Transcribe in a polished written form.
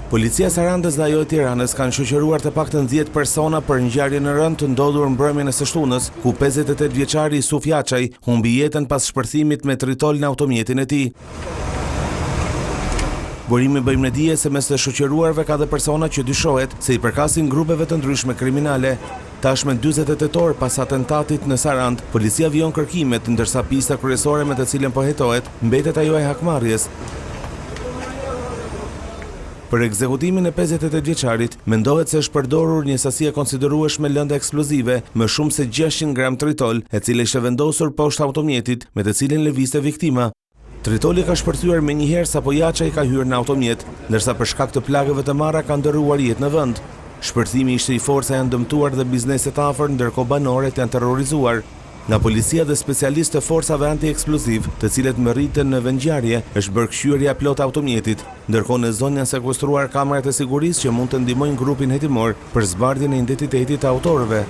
Policia Sarandës dhe ajo e Tiranës kanë shoqëruar të paktën 10 persona për ngjarje në rënd të ndodhur mbrëmjen e së shtunës, ku 58 vjeçari Yusuf Jaçaj humbi jetën pas shpërthimit me tritol në automjetin e tij. Burimi bëjmë në dije se mes të shoqëruarve ka dhe persona që dyshohet se i përkasin grupeve të ndryshme kriminale. Tashmë 48 orë pas atentatit në Sarandë, policia vijon kërkimet, ndërsa pista kryesore me të cilën po hetohet mbetet ajo e hakmarrjes. Për ekzekutimin e 58 vjeçarit, mendohet se është përdorur një sasi e konsiderueshme lëndë eksplozive, më shumë se 600 gram tritol, e cila ishte vendosur poshtë automjetit, me të cilin lëvizte viktima. Tritoli ka shpërthyer menjëherë sapo Jaçaj ka hyrë në automjet, ndërsa për shkak të plagëve të marra ka ndërruar jetë në vend. Shpërthimi ishte i fortë sa janë dëmtuar dhe bizneset afër, ndërkohë banorët janë terrorizuar. Nga policia dhe specialistë të forcave anti-eksploziv, të cilët merriten në vendngjarje, është bërë këshyerja plot automjetit, ndërkohë në zonë janë sekuestruar kamerat e sigurisë që mund të ndihmojnë grupin hetimor për zbardhjen e identitetit të autorëve.